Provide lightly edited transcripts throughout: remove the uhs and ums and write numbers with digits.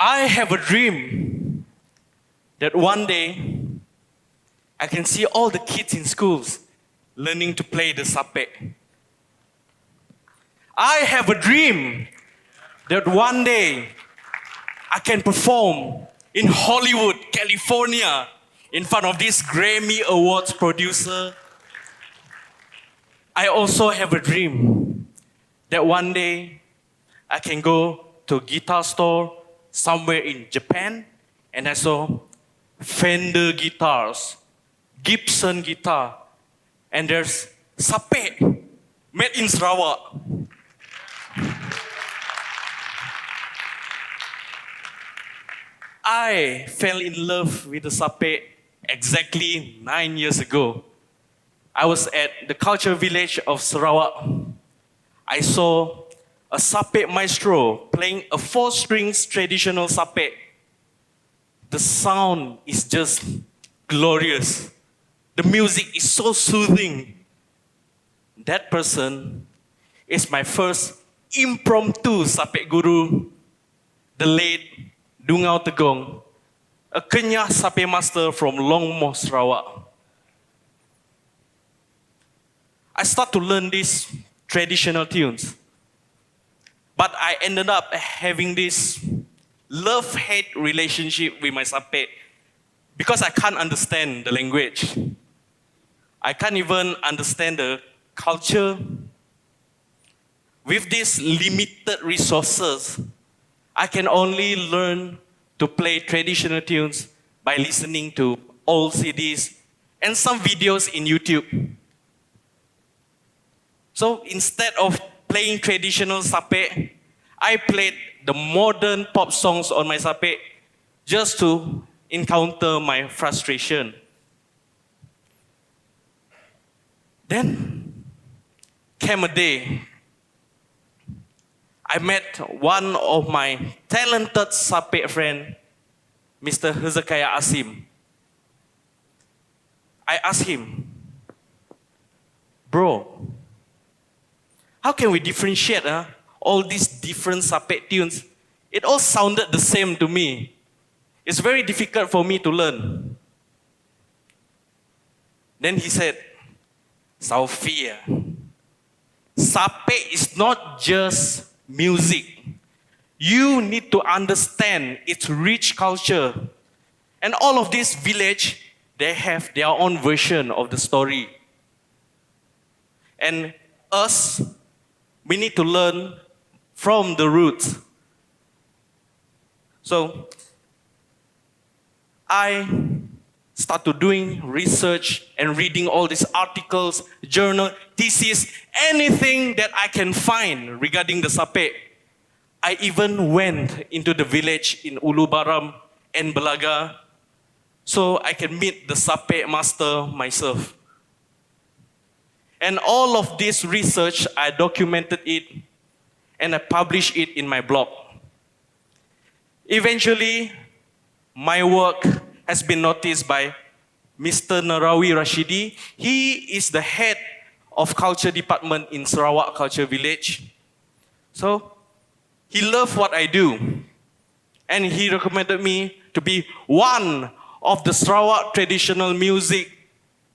I have a dream that one day I can see all the kids in schools learning to play the sape. I have a dream that one day I can perform in Hollywood, California, in front of this Grammy Awards producer. I also have a dream that one day I can go to a guitar store somewhere in Japan and I saw Fender guitars, Gibson guitar, and there's sape made in Sarawak. I fell in love with the sape exactly 9 years ago. I was at the culture village of Sarawak. I saw a sape maestro playing a 4-strings traditional sape. The sound is just glorious. The music is so soothing. That person is my first impromptu sape guru, the late Dungau Tegong, a Kenya sape master from Longmo, Sarawak. I started to learn these traditional tunes, but I ended up having this love-hate relationship with my sape because I can't understand the language. I can't even understand the culture. With these limited resources, I can only learn to play traditional tunes by listening to old CDs and some videos in YouTube. So instead of playing traditional sape, I played the modern pop songs on my sape just to encounter my frustration. Then came a day I met one of my talented sape friend, Mr. Hezekiah Asim. I asked him, bro, how can we differentiate all these different sape tunes? It all sounded the same to me. It's very difficult for me to learn. Then he said, Saufi, sape is not just music. You need to understand its rich culture. And all of this village, they have their own version of the story. And us, we need to learn from the roots. So I started doing research and reading all these articles, journal, thesis, anything that I can find regarding the sape. I even went into the village in Ulubaram and Belaga so I can meet the sape master myself. And all of this research, I documented it and I published it in my blog. Eventually, my work has been noticed by Mr. Narawi Rashidi. He is the head of culture department in Sarawak Culture Village. So he loved what I do. And he recommended me to be one of the Sarawak traditional music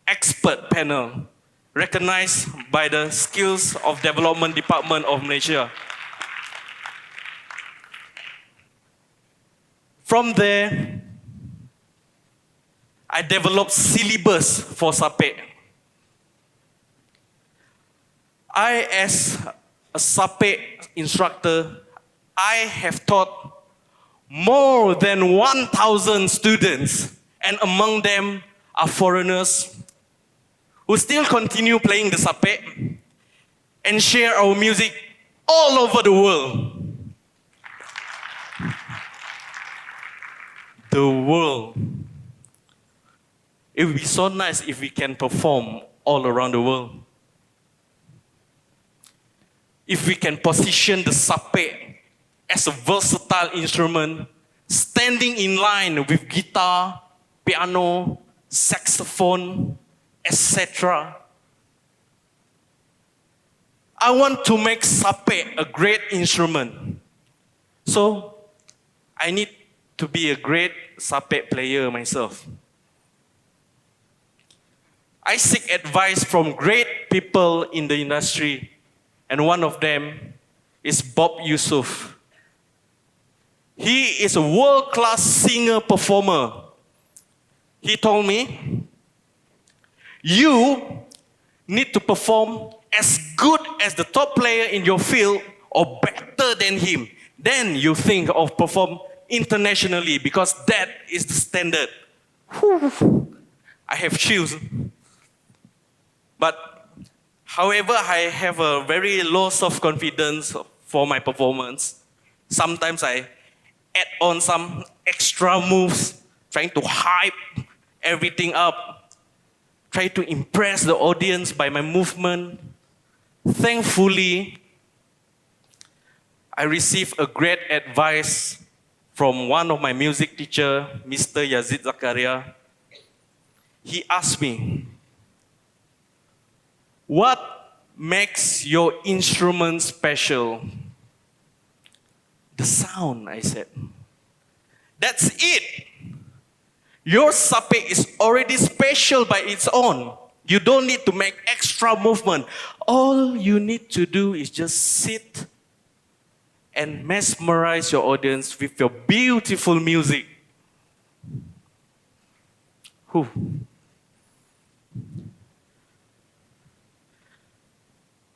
expert panel, recognized by the Skills of Development Department of Malaysia. From there, I developed syllabus for sape. I, as a sape instructor, I have taught more than 1,000 students, and among them are foreigners who still continue playing the sape and share our music all over the world. The world. It would be so nice if we can perform all around the world. If we can position the sape as a versatile instrument, standing in line with guitar, piano, saxophone, etc. I want to make sape a great instrument. So I need to be a great sapek player myself. I seek advice from great people in the industry, and one of them is Bob Yusuf. He is a world-class singer-performer. He told me, you need to perform as good as the top player in your field or better than him. Then you think of perform internationally because that is the standard. Whew. I have chills. But however, I have a very low self-confidence for my performance. Sometimes I add on some extra moves, trying to hype everything up, try to impress the audience by my movement. Thankfully, I received a great advice from one of my music teacher, Mr. Yazid Zakaria. He asked me, what makes your instrument special? The sound, I said. That's it. Your sapek is already special by its own. You don't need to make extra movement. All you need to do is just sit and mesmerize your audience with your beautiful music. Whew.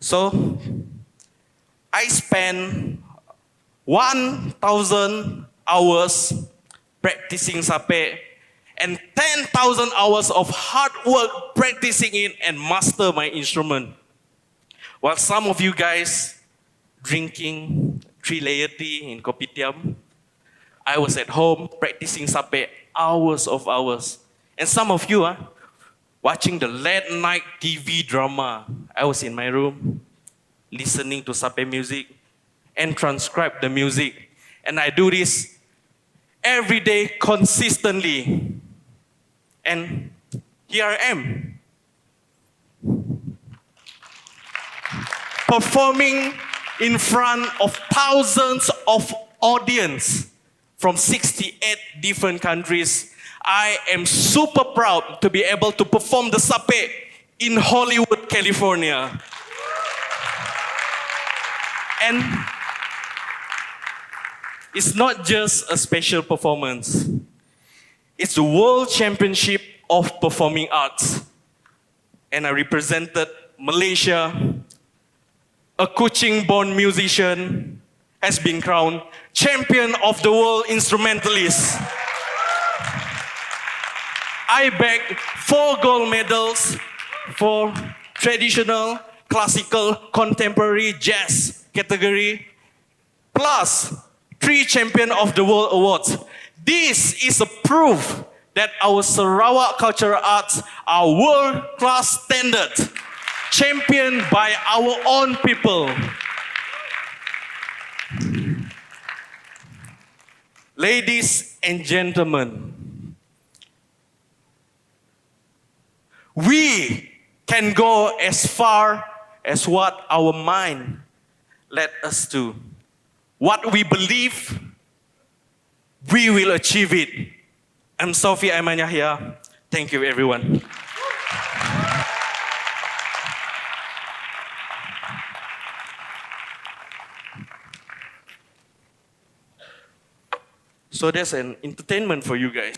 So, I spent 1,000 hours practicing sapek and 10,000 hours of hard work practicing it and master my instrument. While some of you guys drinking 3-layer tea in kopitiam, I was at home practicing sapek hours of hours. And some of you watching the late night TV drama. I was in my room listening to sapek music and transcribe the music. And I do this every day consistently. And here I am, performing in front of thousands of audience from 68 different countries. I am super proud to be able to perform the sapek in Hollywood, California. And it's not just a special performance. It's the World Championship of Performing Arts. And I represented Malaysia. A Kuching-born musician has been crowned Champion of the World Instrumentalist. I bagged 4 gold medals for traditional, classical, contemporary, jazz category, plus 3 Champion of the World awards. This is a proof that our Sarawak cultural arts are world-class standard, championed by our own people. Ladies and gentlemen, we can go as far as what our mind led us to. What we believe, we will achieve it. I'm Saufi Aiman Yahya. Thank you, everyone. So there's an entertainment for you guys.